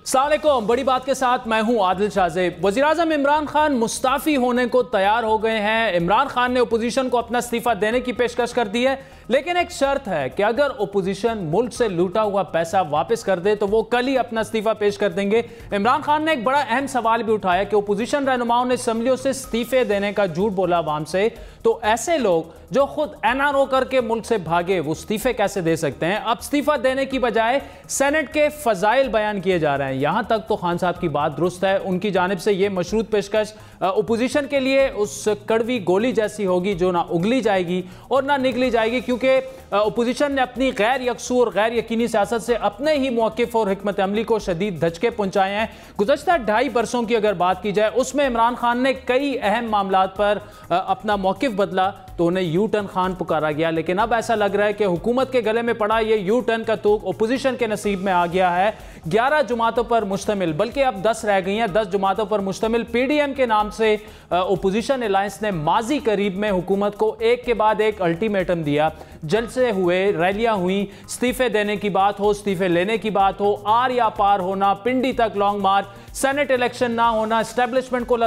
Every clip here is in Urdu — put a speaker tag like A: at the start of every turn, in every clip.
A: السلام علیکم، بڑی بات کے ساتھ میں ہوں عادل شاہزیب۔ وزیراعظم عمران خان مستعفی ہونے کو تیار ہو گئے ہیں۔ عمران خان نے اپوزیشن کو اپنا استعفیٰ دینے کی پیشکش کر دی ہے، لیکن ایک شرط ہے کہ اگر اپوزیشن ملک سے لوٹا ہوا پیسہ واپس کر دے تو وہ کل ہی اپنا استعفیٰ پیش کر دیں گے۔ عمران خان نے ایک بڑا اہم سوال بھی اٹھایا کہ اپوزیشن رہنماؤں نے اسمبلیوں سے استعفے دینے کا جھوٹ بولا عوام سے، تو ایسے لوگ جو خود NRO کر کے ملک سے بھاگے وہ استعفے کیسے دے سکتے ہیں؟ اب استعفیٰ دینے کی بجائے سینٹ کے فضائل بیان کیے جا رہے ہیں۔ یہاں تک تو خان صاحب کی بات درست ہے، ان کی جانب سے یہ مشروط پیشکش اپوزیشن کے لیے اس کڑوی گولی جیسی ہوگی جو نہ اگلی جائے گی اور نہ نگلی جائے گی، کیونکہ اپوزیشن نے اپنی غیر یکسو اور غیر یقینی سیاست سے اپنے ہی موقف اور حکمت عملی کو شدید دھچکے پہنچائے ہیں۔ گزشتہ 2.5 برسوں کی اگر بات کی جائے اس میں عمران خان نے کئی اہم معاملات پر اپنا موقف بدلا تو انہیں یو ٹرن خان پکارا گیا، لیکن اب ایسا لگ رہا ہے کہ حکومت کے گلے میں پڑا یہ یو ٹرن کا توق اپوزیشن کے نصیب میں آ گیا ہے۔ 11 جماعتوں پر مشتمل، بلکہ اب 10 رہ گئی ہیں، 10 جماعتوں پر مشتمل PDM کے نام سے اپوزیشن الائنس نے ماضی قریب میں حکومت کو ایک کے بعد ایک الٹیمیٹم دیا۔ جلسے ہوئے، ریلیاں ہوئیں، استعفے دینے کی بات ہو، استعفے لینے کی بات ہو، آر یا پار ہونا، پنڈی تک لانگ مارچ، سینٹ الیکشن نہ ہونا، اسٹیبلشمنٹ کو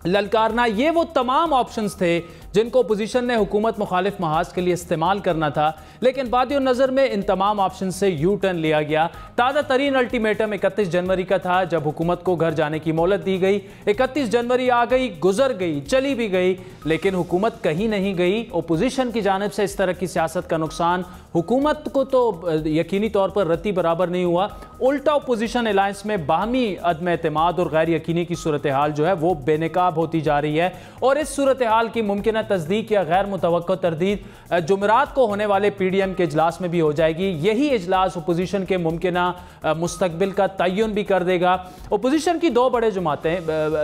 A: للکارنا، یہ وہ تمام آپشنز تھے جن کو اپوزیشن نے حکومت مخالف محاذ کے لیے استعمال کرنا تھا، لیکن بادی النظر میں ان تمام آپشن سے یو ٹرن لیا گیا۔ تازہ ترین الٹیمیٹم 31 جنوری کا تھا جب حکومت کو گھر جانے کی مہلت دی گئی۔ 31 جنوری آ گئی، گزر گئی، چلی بھی گئی، لیکن حکومت کہیں نہیں گئی۔ اپوزیشن کی جانب سے اس طرح کی سیاست کا نقصان حکومت کو تو یقینی طور پر رتی برابر نہیں ہوا، الٹا اپوزیشن الائنس میں باہمی عدم اعتماد اور غیر یقینی کی صورتحال جو ہے وہ بے نقاب ہوتی جا رہی ہے، اور اس صورتحال کی ممکنہ تصدیق یا غیر متوقع تردید جمعرات کو ہونے والے PDM کے اجلاس میں بھی ہو جائے گی۔ یہی اجلاس اپوزیشن کے ممکنہ مستقبل کا تعین بھی کر دے گا۔ اپوزیشن کی 2 بڑے جماعتیں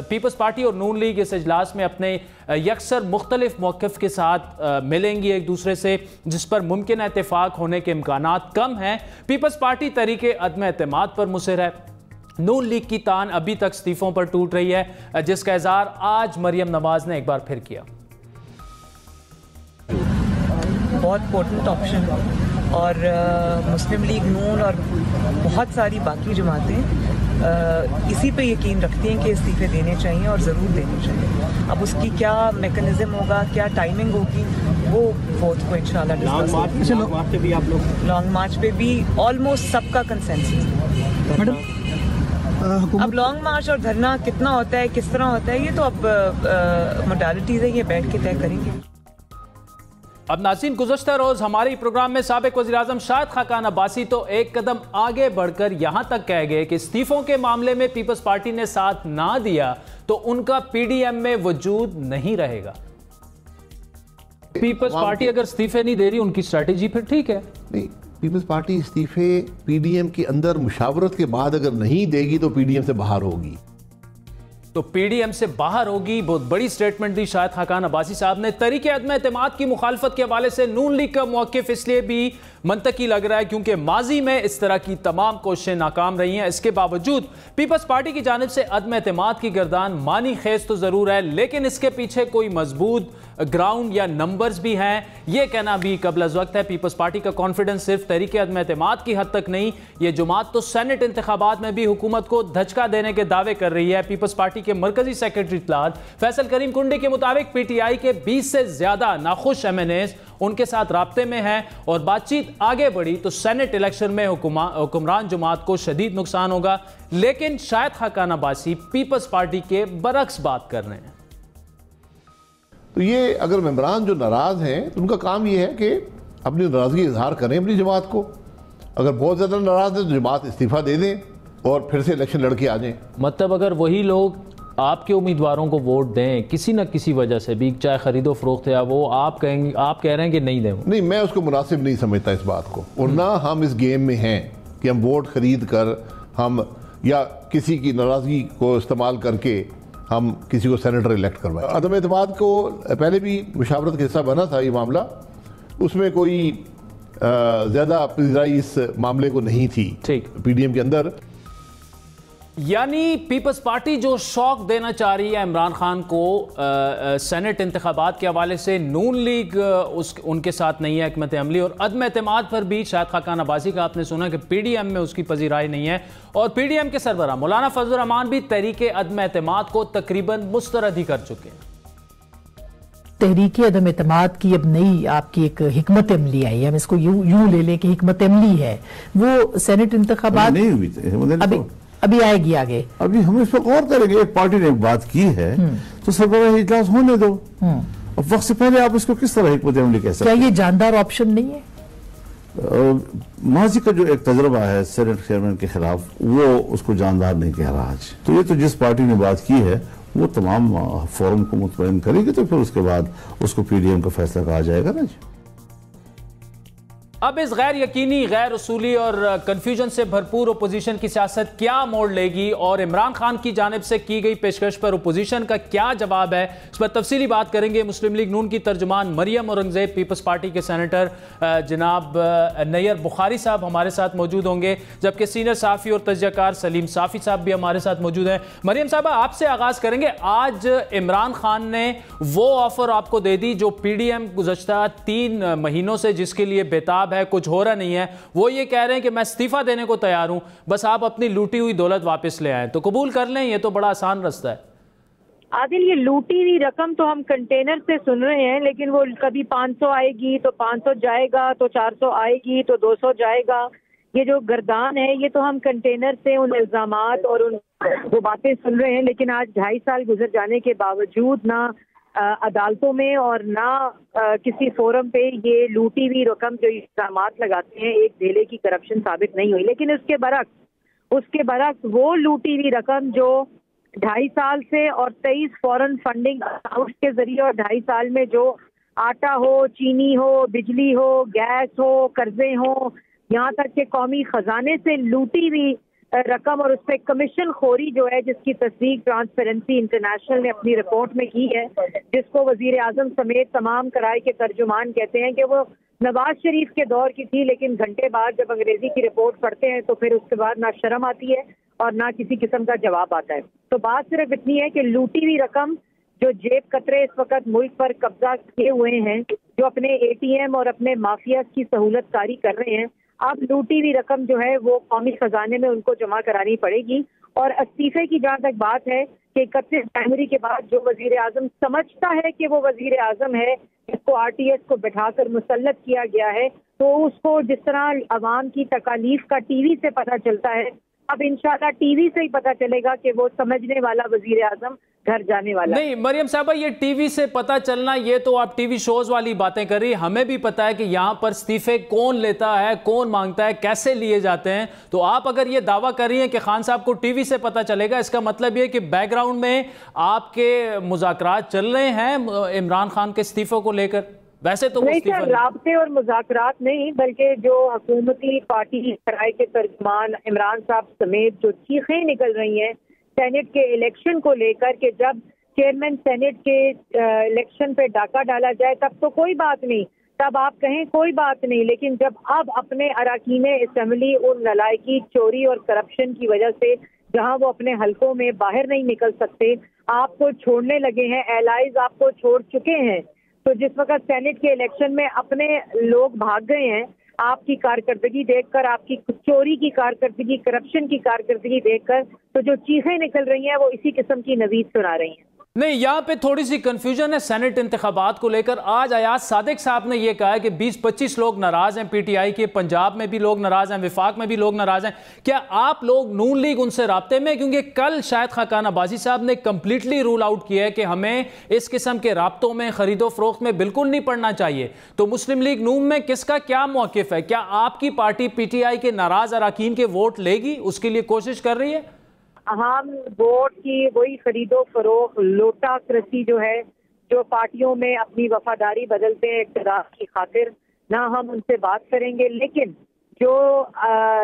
A: پیپلز پارٹی اور نون لیگ اس اجلاس میں اپنے یکسر مختلف موقف کے ساتھ ملیں گی ایک دوسرے سے، جس پر ممکنہ اتفاق ہونے کے امکانات کم ہیں۔ پیپلز پارٹی طریقے عدم اعتماد پر مصر ہے، نون لیگ کی تان ابھی تک استعفوں پر ٹوٹ رہی ہے، جس کا اظہار آج مریم نواز نے ایک بار پھر کیا۔
B: بہت پورٹنٹ آپشن، اور مسلم لیگ نون اور بہت ساری باقی جماعتیں اسی پہ یقین رکھتی ہیں کہ استعفے دینے چاہیے اور ضرور دینے چاہیے۔ اب اس کی کیا میکنزم ہوگا، کیا ٹائمنگ ہوگی، وہ 4 کو انشاءاللہ ڈسکس ہوگی۔ لانگ مارچ پہ بھی آلموسٹ سب کا کنسنسس ہے۔ اب لانگ مارچ اور دھرنا کتنا ہوتا ہے، کس طرح ہوتا ہے، یہ تو اب موڈالٹیز ہے، یہ بیٹھ کے طے کریں گے۔
A: اب ناظرین، گزشتہ روز ہمارے پروگرام میں سابق وزیراعظم شاہد خاقان عباسی تو ایک قدم آگے بڑھ کر یہاں تک کہہ گئے کہ استعفوں کے معاملے میں پیپلز پارٹی نے ساتھ نہ دیا تو ان کا PDM میں وجود نہیں رہے گا۔ پیپلز پارٹی اگر استعفے نہیں دے رہی، ان کی اسٹریٹجی پھر ٹھیک ہے۔
C: نہیں، پیپلز پارٹی استعفے PDM کے اندر مشاورت کے بعد اگر نہیں دے گی تو PDM سے باہر ہوگی،
A: تو PDM سے باہر ہوگی۔ بہت بڑی سٹیٹمنٹ دی شاہد خاقان عباسی صاحب نے۔ طریقے عدم اعتماد کی مخالفت کے حوالے سے نون لیگ کا موقف اس لیے بھی منطقی لگ رہا ہے کیونکہ ماضی میں اس طرح کی تمام کوششیں ناکام رہی ہیں۔ اس کے باوجود پیپلز پارٹی کی جانب سے عدم اعتماد کی گردان معنی خیز تو ضرور ہے، لیکن اس کے پیچھے کوئی مضبوط گراؤنڈ یا نمبرز بھی ہیں، یہ کہنا بھی قبل از وقت ہے۔ پیپلز پارٹی کا کانفیڈنس صرف طریقے عدم اعتماد کی حد تک نہیں، یہ جماعت تو سینٹ انتخابات میں بھی حکومت کو دھچکا دینے کے دعوے کر رہی ہے۔ پیپلز پارٹی کے مرکزی سیکرٹری اطلاعات فیصل کریم کنڈی کے مطابق PTI کے 20 سے زیادہ ناخوش MNAs ان کے ساتھ رابطے میں ہیں، اور بات چیت آگے بڑھی تو سینٹ الیکشن میں حکمران جماعت کو شدید نقصان ہوگا، لیکن شاہد خاقان عباسی پیپلز پارٹی کے برعکس بات کر رہے ہیں۔
C: تو یہ اگر ممبران جو ناراض ہیں تو ان کا کام یہ ہے کہ اپنی ناراضگی اظہار کریں اپنی جماعت کو، اگر بہت زیادہ ناراض ہیں تو جماعت استعفیٰ دے دیں اور پھر سے الیکشن لڑ کے آ جائیں۔
A: مطلب اگر وہی لوگ آپ کے امیدواروں کو ووٹ دیں کسی نہ کسی وجہ سے بھی، چاہے خرید و فروخت ہے، وہ آپ کہہ رہے ہیں کہ نہیں دیں؟
C: نہیں، میں اس کو مناسب نہیں سمجھتا اس بات کو، اور نہ ہم اس گیم میں ہیں کہ ہم ووٹ خرید کر ہم یا کسی کی ناراضگی کو استعمال کر کے ہم کسی کو سینیٹر الیکٹ کروائیں۔ عدم اعتماد کو پہلے بھی مشاورت کا حصہ بنا تھا یہ معاملہ، اس میں کوئی زیادہ پذیرائی اس معاملے کو نہیں تھی PDM کے اندر۔
A: یعنی پیپلز پارٹی جو شوق دینا چاہ رہی ہے عمران خان کو سینٹ انتخابات کے حوالے سے، نون لیگ ان کے ساتھ نہیں ہے حکمت عملی، اور عدم اعتماد پر بھی شاہد خاقان عباسی کا آپ نے سنا کہ پی ڈی ایم میں اس کی پذیرائی نہیں ہے، اور پی ڈی ایم کے سربراہ مولانا فضل الرحمان بھی تحریک عدم اعتماد کو تقریباً مسترد ہی کر چکے ہیں۔
D: تحریک عدم اعتماد کی اب نئی آپ کی ایک حکمت عملی آئی ہے، ہم اس کو یوں لے لیں کہ حکمت عملی ہے، وہ سینٹ انتخابات
E: نہیں ہوئی تھی،
D: ابھی آئے گی آگے،
E: ابھی ہم اس پہ غور کریں گے۔ ایک پارٹی نے ایک بات کی ہے تو سربراہ اجلاس ہونے دو، اب وقت سے پہلے آپ اس کو کس طرح حکمت عملی کہہ سکتے ہیں؟
D: کیا یہ جاندار آپشن نہیں ہے؟
E: ماضی کا جو ایک تجربہ ہے سینٹ چیئرمین کے خلاف، وہ اس کو جاندار نہیں کہہ رہا آج۔ تو یہ تو جس پارٹی نے بات کی ہے وہ تمام فورم کو مطمئن کرے گی، تو پھر اس کے بعد اس کو پی ڈی ایم کا فیصلہ کہا جائے گا نا جی۔
A: اب اس غیر یقینی، غیر اصولی اور کنفیوژن سے بھرپور اپوزیشن کی سیاست کیا موڑ لے گی، اور عمران خان کی جانب سے کی گئی پیشکش پر اپوزیشن کا کیا جواب ہے، اس پر تفصیلی بات کریں گے۔ مسلم لیگ نون کی ترجمان مریم اورنگزیب، پیپلز پارٹی کے سینیٹر جناب نیئر بخاری صاحب ہمارے ساتھ موجود ہوں گے، جبکہ سینئر صحافی اور تجزیہ کار سلیم صافی صاحب بھی ہمارے ساتھ موجود ہیں۔ مریم صاحبہ، آپ سے آغاز کریں گے۔ آج عمران خان نے وہ آفر آپ کو دے دی جو پی ڈی ایم گزشتہ 3 مہینوں سے جس کے لیے بےتاب ہے، کچھ ہو رہا نہیں ہے، وہ یہ کہہ رہے ہیں کہ میں استعفیٰ دینے کو تیار ہوں، بس آپ اپنی لوٹی ہوئی دولت واپس لے آئیں، تو قبول کر لیں؟ یہ تو بڑا آسان رستہ ہے۔
F: عادل، یہ لوٹی ہوئی رقم تو ہم کنٹینر سے سن رہے ہیں، لیکن وہ کبھی 500 آئے گی تو 500 جائے گا، تو 400 آئے گی تو 200 جائے گا، یہ جو گردان ہے یہ تو ہم کنٹینر سے ان الزامات اور ان وہ باتیں سن رہے ہیں، لیکن آج 2.5 سال گزر جانے کے باوجود نہ عدالتوں میں اور نہ کسی فورم پہ یہ لوٹی ہوئی رقم جو الزامات لگاتے ہیں ایک دھیلے کی کرپشن ثابت نہیں ہوئی۔ لیکن اس کے برعکس وہ لوٹی ہوئی رقم جو 2.5 سال سے اور 23 فورن فنڈنگ اکاؤنٹس کے ذریعے اور 2.5 سال میں جو آٹا ہو، چینی ہو، بجلی ہو، گیس ہو، قرضے ہوں، یہاں تک کہ قومی خزانے سے لوٹی ہوئی رقم اور اس پہ کمیشن خوری جو ہے، جس کی تصدیق ٹرانسپیرنسی انٹرنیشنل نے اپنی رپورٹ میں کی ہے، جس کو وزیر اعظم سمیت تمام کرائے کے ترجمان کہتے ہیں کہ وہ نواز شریف کے دور کی تھی، لیکن گھنٹے بعد جب انگریزی کی رپورٹ پڑھتے ہیں تو پھر اس کے بعد نہ شرم آتی ہے اور نہ کسی قسم کا جواب آتا ہے۔ تو بات صرف اتنی ہے کہ لوٹی ہوئی رقم جو جیب قطرے اس وقت ملک پر قبضہ کیے ہوئے ہیں، جو اپنے اے ٹی ایم اور اپنے مافیاز کی سہولت کاری کر رہے ہیں، اب لوٹی ہوئی رقم جو ہے وہ قومی خزانے میں ان کو جمع کرانی پڑے گی۔ اور استعفے کی جہاں تک بات ہے کہ 31 جنوری کے بعد جو وزیر اعظم سمجھتا ہے کہ وہ وزیر اعظم ہے، اس کو آر ٹی ایس کو بٹھا کر مسلط کیا گیا ہے، تو اس کو جس طرح عوام کی تکالیف کا ٹی وی سے پتہ چلتا ہے، اب انشاءاللہ ٹی وی سے ہی پتہ چلے گا کہ وہ سمجھنے والا وزیر اعظم گھر جانے والا۔
A: نہیں مریم صاحبہ، یہ ٹی وی سے پتہ چلنا، یہ تو آپ ٹی وی شوز والی باتیں کر رہی، ہمیں بھی پتہ ہے کہ یہاں پر استعفے کون لیتا ہے، کون مانگتا ہے، کیسے لیے جاتے ہیں۔ تو آپ اگر یہ دعویٰ کر رہی ہیں کہ خان صاحب کو ٹی وی سے پتہ چلے گا، اس کا مطلب یہ کہ بیک گراؤنڈ میں آپ کے مذاکرات چل رہے ہیں عمران خان کے استعفے کو لے کر؟ ویسے تو
F: نہیں سر، رابطے اور مذاکرات نہیں، بلکہ جو حکومتی پارٹی کرائے کے ترجمان عمران صاحب سمیت جو چیخیں نکل رہی ہیں سینٹ کے الیکشن کو لے کر کہ جب چیئرمین سینٹ کے الیکشن پہ ڈاکہ ڈالا جائے تب تو کوئی بات نہیں، تب آپ کہیں کوئی بات نہیں، لیکن جب اب اپنے اراکین اسمبلی ان نالائکی، چوری اور کرپشن کی وجہ سے جہاں وہ اپنے حلقوں میں باہر نہیں نکل سکتے، آپ کو چھوڑنے لگے ہیں، ایلائز آپ کو چھوڑ چکے ہیں، تو جس وقت سینٹ کے الیکشن میں اپنے لوگ بھاگ گئے ہیں، آپ کی کارکردگی دیکھ کر، آپ کی چوری کی کارکردگی، کرپشن کی کارکردگی دیکھ کر، تو جو چیخیں نکل رہی ہیں وہ اسی قسم کی نوید سنا رہی ہیں۔
A: نہیں، یہاں پہ تھوڑی سی کنفیوژن ہے سینٹ انتخابات کو لے کر۔ آج ایاز صادق صاحب نے یہ کہا ہے کہ 20-25 لوگ ناراض ہیں پی ٹی آئی کے، پنجاب میں بھی لوگ ناراض ہیں، وفاق میں بھی لوگ ناراض ہیں۔ کیا آپ لوگ نون لیگ ان سے رابطے میں؟ کیونکہ کل شاہد خاقان عباسی صاحب نے کمپلیٹلی رول آؤٹ کیا ہے کہ ہمیں اس قسم کے رابطوں میں، خرید و فروخت میں بالکل نہیں پڑنا چاہیے۔ تو مسلم لیگ نون میں کس کا کیا موقف ہے؟ کیا آپ کی پارٹی پی ٹی آئی کے ناراض اراکین کے ووٹ لے گی؟ اس کے لیے کوشش کر رہی ہے؟
F: ہم ووٹ کی وہی خرید و فروخت، لوٹا کرسی جو ہے، جو پارٹیوں میں اپنی وفاداری بدلتے ہیں اقتدار کی خاطر، نہ ہم ان سے بات کریں گے، لیکن جو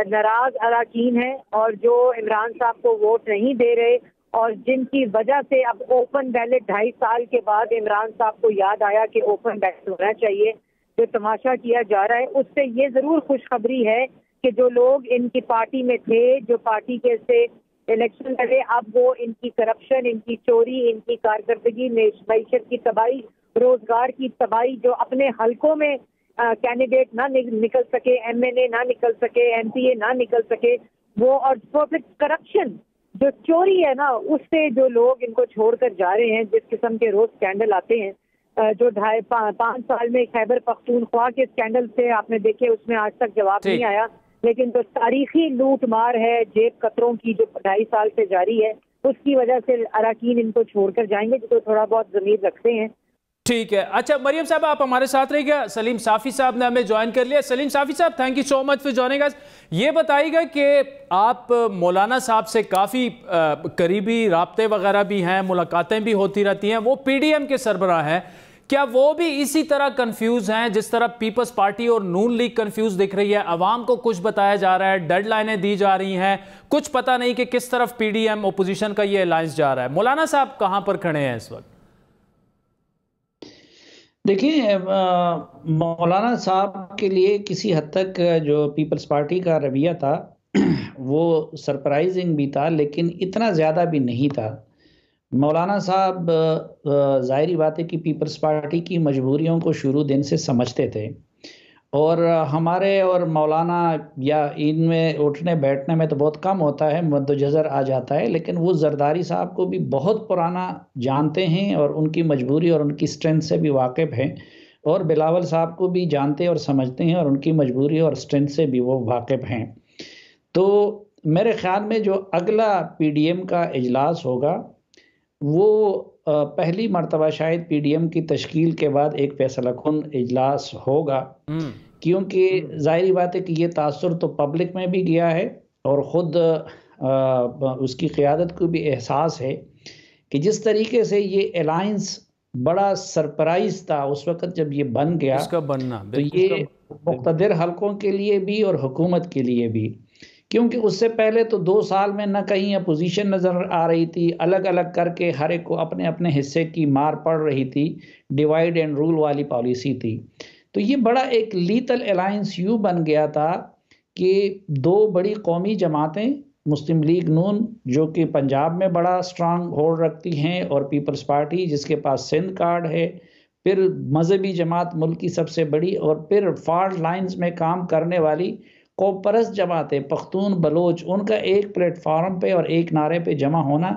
F: ناراض اراکین ہیں اور جو عمران صاحب کو ووٹ نہیں دے رہے اور جن کی وجہ سے اب اوپن بیلٹ 2.5 سال کے بعد عمران صاحب کو یاد آیا کہ اوپن بیلٹ ہونا چاہیے، جو تماشا کیا جا رہا ہے، اس سے یہ ضرور خوشخبری ہے کہ جو لوگ ان کی پارٹی میں تھے، جو پارٹی کے سے الیکشن لڑے. اب وہ ان کی کرپشن, ان کی چوری, ان کی کارکردگی, معیشت کی تباہی, روزگار کی تباہی, جو اپنے حلقوں میں کینڈیڈیٹ نہ نکل سکے, ایم این اے نہ نکل سکے, ایم پی اے نہ نکل سکے, وہ اور کرپشن جو چوری ہے نا, اس سے جو لوگ ان کو چھوڑ کر جا رہے ہیں, جس قسم کے روز اسکینڈل آتے ہیں, جو 5 سال میں خیبر پختونخوا کے اسکینڈل سے آپ نے دیکھے, اس میں آج تک جواب نہیں آیا. لیکن جو تاریخی لوٹ مار ہے جیب قطروں کی جو 2.5 سال سے جاری ہے, اس کی وجہ سے اراکین ان کو چھوڑ کر جائیں گے جو تھوڑا بہت ضمیر رکھتے ہیں.
A: ٹھیک ہے. اچھا مریم صاحب آپ ہمارے ساتھ رہے گا. سلیم صافی صاحب نے ہمیں جوائن کر لیا. سلیم صافی صاحب thank you so much for joining us. یہ بتائیے گا کہ آپ مولانا صاحب سے کافی قریبی رابطے وغیرہ بھی ہیں, ملاقاتیں بھی ہوتی رہتی ہیں, وہ پی ڈی ایم کے سربراہ ہیں, کیا وہ بھی اسی طرح کنفیوز ہیں جس طرح پیپلز پارٹی اور نون لیگ کنفیوز دکھ رہی ہے؟ عوام کو کچھ بتایا جا رہا ہے, ڈیڈ لائنیں دی جا رہی ہیں, کچھ پتہ نہیں کہ کس طرف پی ڈی ایم اپوزیشن کا یہ الائنس جا رہا ہے. مولانا صاحب کہاں پر کھڑے ہیں اس وقت؟
G: دیکھیں مولانا صاحب کے لیے کسی حد تک جو پیپلز پارٹی کا رویہ تھا وہ سرپرائزنگ بھی تھا, لیکن اتنا زیادہ بھی نہیں تھا. مولانا صاحب ظاہری بات ہے کہ پیپلز پارٹی کی مجبوریوں کو شروع دن سے سمجھتے تھے, اور ہمارے اور مولانا یا ان میں اٹھنے بیٹھنے میں تو بہت کم ہوتا ہے, مد و جزر آ جاتا ہے, لیکن وہ زرداری صاحب کو بھی بہت پرانا جانتے ہیں اور ان کی مجبوری اور ان کی اسٹرینتھ سے بھی واقف ہیں, اور بلاول صاحب کو بھی جانتے اور سمجھتے ہیں اور ان کی مجبوری اور اسٹرینتھ سے بھی وہ واقف ہیں. تو میرے خیال میں جو اگلا پی ڈی ایم کا اجلاس ہوگا وہ پہلی مرتبہ شاید پی ڈی ایم کی تشکیل کے بعد ایک فیصلہ کن اجلاس ہوگا, کیونکہ ظاہری بات ہے کہ یہ تاثر تو پبلک میں بھی گیا ہے اور خود اس کی قیادت کو بھی احساس ہے کہ جس طریقے سے یہ الائنس بڑا سرپرائز تھا اس وقت جب یہ بن گیا,
A: اس کا بننا
G: تو یہ مقتدر حلقوں کے لیے بھی اور حکومت کے لیے بھی, کیونکہ اس سے پہلے تو 2 سال میں نہ کہیں اپوزیشن نظر آ رہی تھی, الگ الگ کر کے ہر ایک کو اپنے اپنے حصے کی مار پڑ رہی تھی, ڈیوائیڈ اینڈ رول والی پالیسی تھی. تو یہ بڑا ایک لیتل الائنس یوں بن گیا تھا کہ 2 بڑی قومی جماعتیں, مسلم لیگ نون جو کہ پنجاب میں بڑا اسٹرانگ ہولڈ رکھتی ہیں, اور پیپلز پارٹی جس کے پاس سندھ کارڈ ہے, پھر مذہبی جماعت ملک کی سب سے بڑی, اور پھر فالٹ لائنز میں کام کرنے والی قوم پرست جماعتیں پختون بلوچ, ان کا ایک پلیٹ فارم پہ اور ایک نعرے پہ جمع ہونا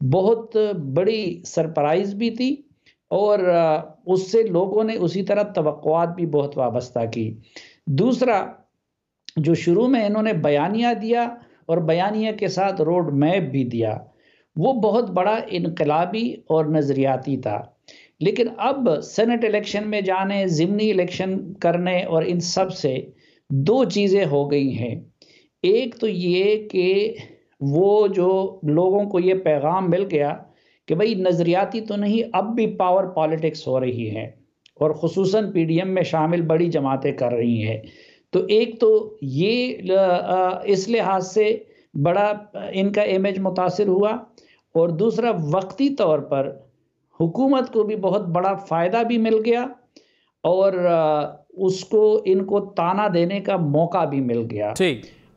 G: بہت بڑی سرپرائز بھی تھی, اور اس سے لوگوں نے اسی طرح توقعات بھی بہت وابستہ کی. دوسرا جو شروع میں انہوں نے بیانیہ دیا اور بیانیہ کے ساتھ روڈ میپ بھی دیا, وہ بہت بڑا انقلابی اور نظریاتی تھا. لیکن اب سینٹ الیکشن میں جانے, ضمنی الیکشن کرنے, اور ان سب سے 2 چیزیں ہو گئی ہیں. ایک تو یہ کہ وہ جو لوگوں کو یہ پیغام مل گیا کہ بھئی نظریاتی تو نہیں, اب بھی پاور پالیٹکس ہو رہی ہے, اور خصوصاً پی ڈی ایم میں شامل بڑی جماعتیں کر رہی ہیں. تو ایک تو یہ اس لحاظ سے بڑا ان کا امیج متاثر ہوا, اور دوسرا وقتی طور پر حکومت کو بھی بہت بڑا فائدہ بھی مل گیا, اور اس کو ان کو تانا دینے کا موقع بھی مل گیا.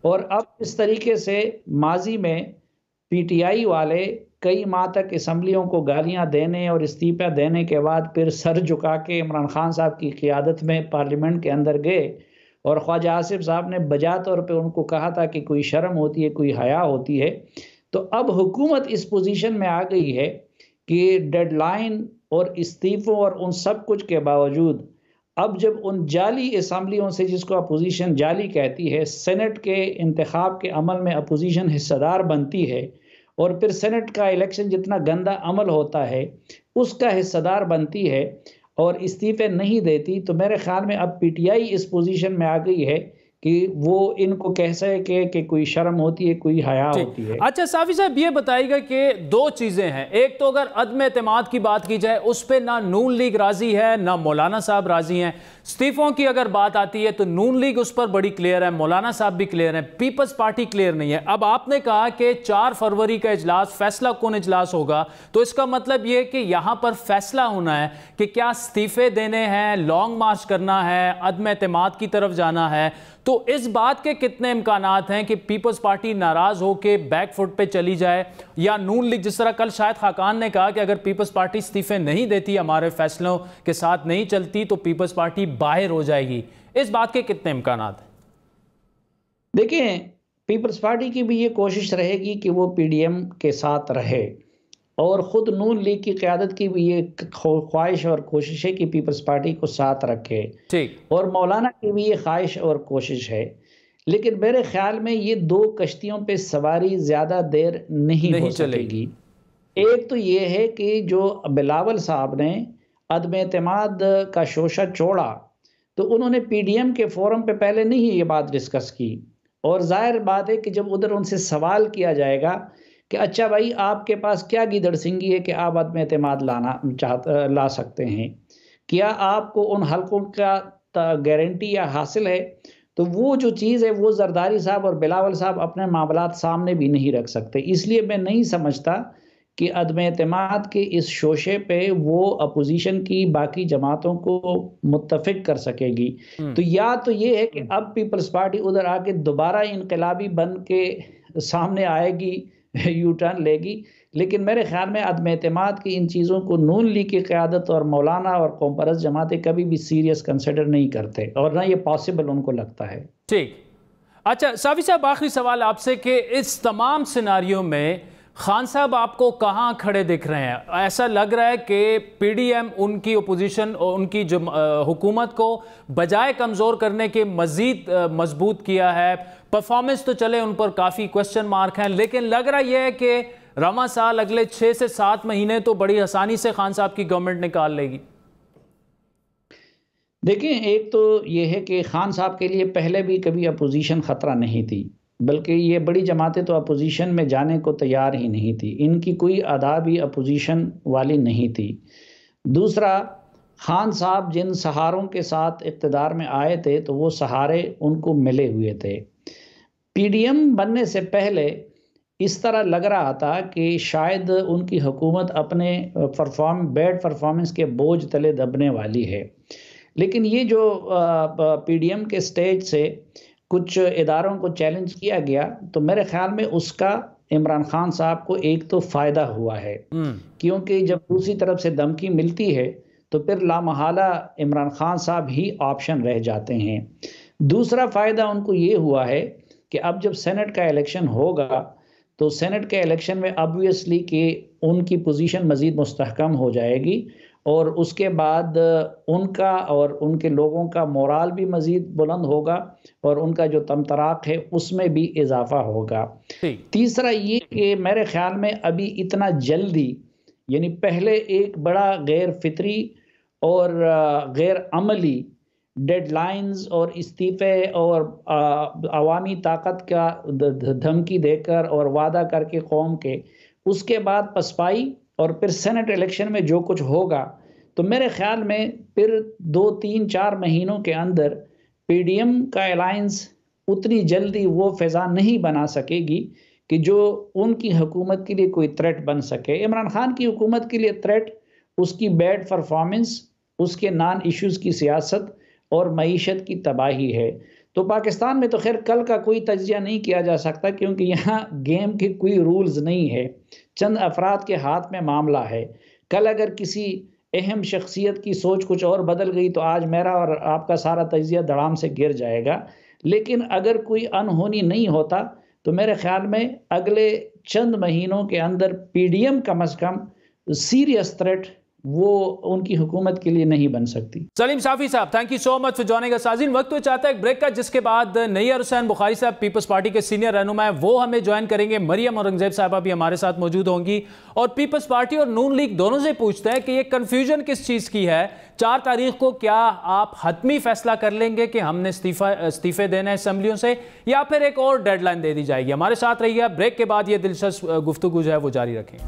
G: اور اب اس طریقے سے ماضی میں پی ٹی آئی والے کئی ماہ تک اسمبلیوں کو گالیاں دینے اور استعفیٰ دینے کے بعد پھر سر جھکا کے عمران خان صاحب کی قیادت میں پارلیمنٹ کے اندر گئے, اور خواجہ آصف صاحب نے بجا طور پہ ان کو کہا تھا کہ کوئی شرم ہوتی ہے, کوئی حیا ہوتی ہے. تو اب حکومت اس پوزیشن میں آ گئی ہے کہ ڈیڈ لائن اور استعفوں اور ان سب کچھ کے باوجود اب جب ان جعلی اسمبلیوں سے, جس کو اپوزیشن جعلی کہتی ہے, سینٹ کے انتخاب کے عمل میں اپوزیشن حصہ دار بنتی ہے, اور پھر سینٹ کا الیکشن جتنا گندا عمل ہوتا ہے اس کا حصہ دار بنتی ہے اور استعفے نہیں دیتی, تو میرے خیال میں اب P T I us position میں آ گئی ہے کہ وہ ان کو کہہ سکے کہ کوئی شرم ہوتی ہے, کوئی حیا ہوتی ہے.
A: اچھا صافی صاحب یہ بتائیے گا کہ 2 چیزیں ہیں. ایک تو اگر عدم اعتماد کی بات کی جائے اس پہ نہ نون لیگ راضی ہے نہ مولانا صاحب راضی ہیں. استعفوں کی اگر بات آتی ہے تو نون لیگ اس پر بڑی کلیئر ہے, مولانا صاحب بھی کلیئر ہیں, پیپلز پارٹی کلیئر نہیں ہے. اب آپ نے کہا کہ 4 فروری کا اجلاس فیصلہ کن اجلاس ہوگا, تو اس کا مطلب یہ کہ یہاں پر فیصلہ ہونا ہے کہ کیا استعفے دینے ہیں, لانگ مارچ کرنا ہے, عدم اعتماد کی طرف جانا ہے. تو اس بات کے کتنے امکانات ہیں کہ پیپلز پارٹی ناراض ہو کے بیک فٹ پہ چلی جائے، یا نون لیگ جس طرح کل شاہد خاقان نے کہا کہ اگر پیپلز پارٹی استعفے نہیں دیتی، ہمارے فیصلوں کے ساتھ نہیں چلتی، تو پیپلز پارٹی باہر ہو جائے گی، اس بات کے کتنے امکانات ہیں؟
G: دیکھیں، پیپلز پارٹی کی بھی یہ کوشش رہے گی کہ وہ پی ڈی ایم کے ساتھ رہے، اور خود نون لیگ کی قیادت کی بھی یہ خواہش اور کوشش ہے کہ پیپلز پارٹی کو ساتھ رکھے، اور مولانا کی بھی یہ خواہش اور کوشش ہے۔ لیکن میرے خیال میں یہ دو کشتیوں پہ سواری زیادہ دیر نہیں ہو سکے گی۔ ایک تو یہ ہے کہ جو بلاول صاحب نے عدم اعتماد کا شوشہ چھوڑا، تو انہوں نے پی ڈی ایم کے فورم پہ پہلے نہیں یہ بات ڈسکس کی، اور ظاہر بات ہے کہ جب ادھر ان سے سوال کیا جائے گا کہ اچھا بھائی آپ کے پاس کیا گیدڑ سنگی ہے کہ آپ عدم اعتماد لا سکتے ہیں، کیا آپ کو ان حلقوں کا گارنٹی یا حاصل ہے، تو وہ جو چیز ہے وہ زرداری صاحب اور بلاول صاحب اپنے معاملات سامنے بھی نہیں رکھ سکتے۔ اس لیے میں نہیں سمجھتا کہ عدم اعتماد کے اس شوشے پہ وہ اپوزیشن کی باقی جماعتوں کو متفق کر سکے گی۔ تو یا تو یہ ہے کہ اب پیپلز پارٹی ادھر آ کے دوبارہ انقلابی بن کے سامنے آئے گی، یو ٹرن لے گی، لیکن میرے خیال میں عدم اعتماد کی ان چیزوں کو نون لیگ کی قیادت اور مولانا اور قوم پرست جماعتیں کبھی بھی سیریس کنسیڈر نہیں کرتے، اور نہ یہ پاسبل ان کو لگتا ہے۔
A: ٹھیک، اچھا صافی صاحب، آخری سوال آپ سے کہ اس تمام سیناریوں میں خان صاحب آپ کو کہاں کھڑے دکھ رہے ہیں؟ ایسا لگ رہا ہے کہ پی ڈی ایم ان کی اپوزیشن اور ان کی حکومت کو بجائے کمزور کرنے کے مزید مضبوط کیا ہے، پرفارمنس تو چلے ان پر کافی کوسچن مارک ہیں، لیکن لگ رہا یہ ہے کہ رواں سال اگلے 6 سے 7 مہینے تو بڑی آسانی سے خان صاحب کی گورنمنٹ نکال لے گی۔
G: دیکھیں، ایک تو یہ ہے کہ خان صاحب کے لیے پہلے بھی کبھی اپوزیشن خطرہ نہیں تھی، بلکہ یہ بڑی جماعتیں تو اپوزیشن میں جانے کو تیار ہی نہیں تھی، ان کی کوئی ادا بھی اپوزیشن والی نہیں تھی۔ دوسرا، خان صاحب جن سہاروں کے ساتھ اقتدار میں آئے تھے تو وہ سہارے ان کو ملے ہوئے تھے۔ پی ڈی ایم بننے سے پہلے اس طرح لگ رہا تھا کہ شاید ان کی حکومت اپنے بیڈ پرفارمنس کے بوجھ تلے دبنے والی ہے، لیکن یہ جو پی ڈی ایم کے سٹیج سے کچھ اداروں کو چیلنج کیا گیا، تو میرے خیال میں اس کا عمران خان صاحب کو ایک تو فائدہ ہوا ہے، کیونکہ جب دوسری طرف سے دھمکی ملتی ہے تو پھر لامحالہ عمران خان صاحب ہی آپشن رہ جاتے ہیں۔ دوسرا فائدہ ان کو یہ ہوا ہے کہ اب جب سینٹ کا الیکشن ہوگا تو سینٹ کے الیکشن میں obviously کہ ان کی پوزیشن مزید مستحکم ہو جائے گی، اور اس کے بعد ان کا اور ان کے لوگوں کا مورال بھی مزید بلند ہوگا، اور ان کا جو تمطراق ہے اس میں بھی اضافہ ہوگا۔ تیسرا یہ کہ میرے خیال میں ابھی اتنا جلدی، یعنی پہلے ایک بڑا غیر فطری اور غیر عملی ڈیڈ لائنز اور استعفے اور عوامی طاقت کا دھمکی دے کر اور وعدہ کر کے قوم کے، اس کے بعد پسپائی اور پھر سینٹ الیکشن میں جو کچھ ہوگا، تو میرے خیال میں پھر 2 3 4 مہینوں کے اندر پی ڈی ایم کا الائنس اتنی جلدی وہ فضا نہیں بنا سکے گی کہ جو ان کی حکومت کے لیے کوئی تھریٹ بن سکے۔ عمران خان کی حکومت کے لیے تھریٹ اس کی بیڈ پرفارمنس، اس کے نان ایشوز کی سیاست اور معیشت کی تباہی ہے۔ تو پاکستان میں تو خیر کل کا کوئی تجزیہ نہیں کیا جا سکتا، کیونکہ یہاں گیم کے کوئی رولز نہیں ہے، چند افراد کے ہاتھ میں معاملہ ہے۔ کل اگر کسی اہم شخصیت کی سوچ کچھ اور بدل گئی تو آج میرا اور آپ کا سارا تجزیہ دڑام سے گر جائے گا، لیکن اگر کوئی انہونی نہیں ہوتا تو میرے خیال میں اگلے چند مہینوں کے اندر پی ڈی ایم کم از کم سیریس تھریٹ وہ ان کی حکومت کے لیے نہیں بن سکتی۔
A: سلیم صافی صاحب، thank you so much for joining us. سازین، وقت تو چاہتا ہے ایک بریک کا، جس کے بعد نیّر حسین بخاری صاحب پیپلز پارٹی کے سینئر رہنما ہیں، وہ ہمیں جوائن کریں گے۔ مریم اورنگزیب صاحبہ بھی ہمارے ساتھ موجود ہوں گی، اور پیپلز پارٹی اور نون لیگ دونوں سے پوچھتے ہیں کہ یہ کنفیوژن کس چیز کی ہے۔ 4 تاریخ کو کیا آپ حتمی فیصلہ کر لیں گے کہ ہم نے استعفے دینے اسمبلیوں سے، یا پھر ایک اور ڈیڈ لائن دے دی جائے گی؟ ہمارے ساتھ رہیے، بریک کے بعد یہ دلچسپ گفتگو جو ہے وہ جاری رکھیں۔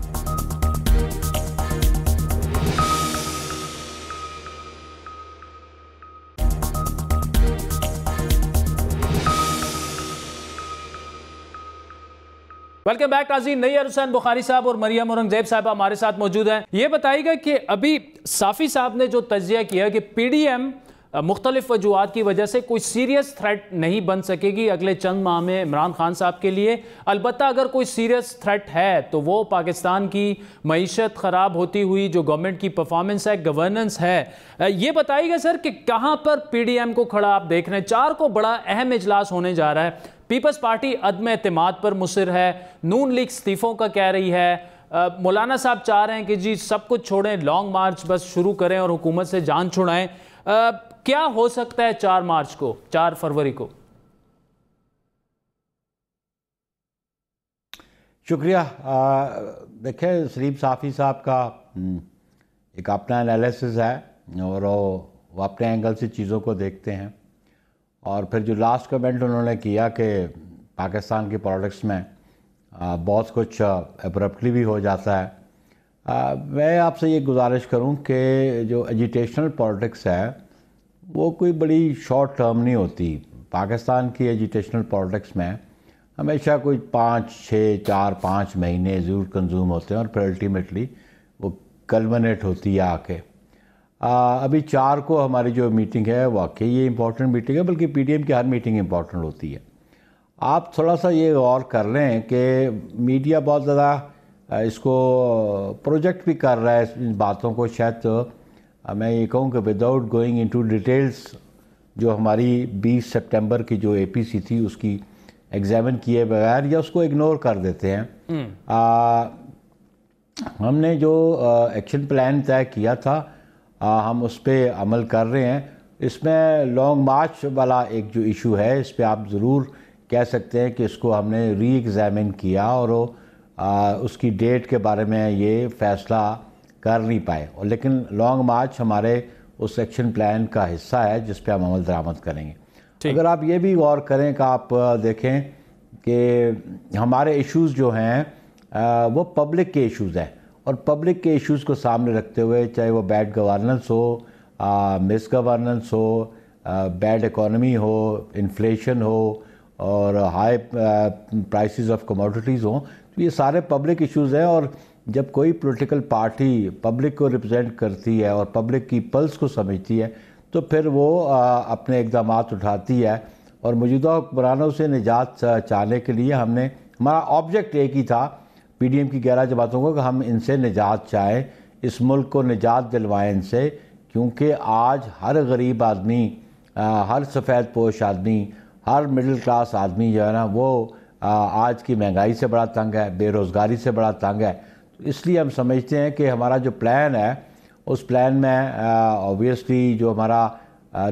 A: ویلکم بیک ناظرین، نیّر حسین بخاری صاحب اور مریم اورنگزیب صاحبہ ہمارے ساتھ موجود ہیں۔ یہ بتائیے گا کہ ابھی صافی صاحب نے جو تجزیہ کیا کہ پی ڈی ایم مختلف وجوہات کی وجہ سے کوئی سیریس تھریٹ نہیں بن سکے گی اگلے چند ماہ میں عمران خان صاحب کے لیے. البتہ اگر کوئی سیریس تھریٹ ہے تو وہ پاکستان کی معیشت خراب ہوتی ہوئی جو گورنمنٹ کی پرفارمنس ہے, گورننس ہے. یہ بتائیے گا سر کہ کہاں پر پی ڈی ایم کو کھڑا آپ دیکھ رہے ہیں؟ 4 کو بڑا اہم اجلاس ہونے جا رہا ہے. پیپلز پارٹی عدم اعتماد پر مصر ہے, نون لیگ استعفوں کا کہہ رہی ہے, مولانا صاحب چاہ رہے ہیں کہ جی سب کچھ چھوڑیں, لانگ مارچ بس شروع کریں اور حکومت سے جان چھڑائیں. کیا ہو سکتا ہے 4 مارچ کو, 4 فروری کو؟
H: شکریہ. دیکھیں, سلیم صافی صاحب کا ایک اپنا انالیسز ہے اور وہ اپنے اینگل سے چیزوں کو دیکھتے ہیں, اور پھر جو لاسٹ کمنٹ انہوں نے کیا کہ پاکستان کی پالیٹکس میں بہت کچھ ابرپٹلی بھی ہو جاتا ہے, میں آپ سے یہ گزارش کروں کہ جو ایجیٹیشنل پالیٹکس ہے وہ کوئی بڑی شارٹ ٹرم نہیں ہوتی. پاکستان کی ایجیٹیشنل پالیٹکس میں ہمیشہ کوئی 4-5 مہینے ضرور کنزیوم ہوتے ہیں اور پھر الٹیمیٹلی وہ کلمنیٹ ہوتی ہے آ کے. ابھی 4 کو ہماری جو میٹنگ ہے واقعی یہ امپورٹنٹ میٹنگ ہے, بلکہ پی ڈی ایم کی ہر میٹنگ امپورٹنٹ ہوتی ہے. آپ تھوڑا سا یہ غور کر لیں کہ میڈیا بہت زیادہ اس کو پروجیکٹ بھی کر رہا ہے ان باتوں کو. شاید میں یہ کہوں کہ وداؤٹ گوئنگ انٹو ڈیٹیلز جو ہماری 20 سپٹمبر کی جو اے پی سی تھی اس کی ایگزامن کیے بغیر یا اس کو اگنور کر دیتے ہیں. ہم نے جو ایکشن پلان طے کیا تھا ہم اس پہ عمل کر رہے ہیں. اس میں لانگ مارچ والا ایک جو ایشو ہے اس پہ آپ ضرور کہہ سکتے ہیں کہ اس کو ہم نے ری ایگزامن کیا اور اس کی ڈیٹ کے بارے میں یہ فیصلہ کر نہیں پائے. اور لیکن لانگ مارچ ہمارے اس ایکشن پلان کا حصہ ہے جس پہ ہم عمل درآمد کریں گے. اگر آپ یہ بھی غور کریں کہ آپ دیکھیں کہ ہمارے ایشوز جو ہیں وہ پبلک کے ایشوز ہیں, اور پبلک کے ایشوز کو سامنے رکھتے ہوئے چاہے وہ بیڈ گورننس ہو, مس گورننس ہو, بیڈ اکانومی ہو, انفلیشن ہو اور ہائی پرائسز آف کموڈٹیز ہوں, تو یہ سارے پبلک ایشوز ہیں. اور جب کوئی پولیٹیکل پارٹی پبلک کو ریپرزینٹ کرتی ہے اور پبلک کی پلس کو سمجھتی ہے تو پھر وہ اپنے اقدامات اٹھاتی ہے. اور موجودہ حکمرانوں سے نجات چاہنے کے لیے ہمارا آبجیکٹ ایک ہی تھا پی ڈی ایم کی 11 جماعتوں کو کہ ہم ان سے نجات چاہیں, اس ملک کو نجات دلوائیں ان سے, کیونکہ آج ہر غریب آدمی, ہر سفید پوش آدمی, ہر مڈل کلاس آدمی جو ہے نا وہ آج کی مہنگائی سے بڑا تنگ ہے, بے روزگاری سے بڑا تنگ ہے. اس لیے ہم سمجھتے ہیں کہ ہمارا جو پلان ہے اس پلان میں اوبویسلی جو ہمارا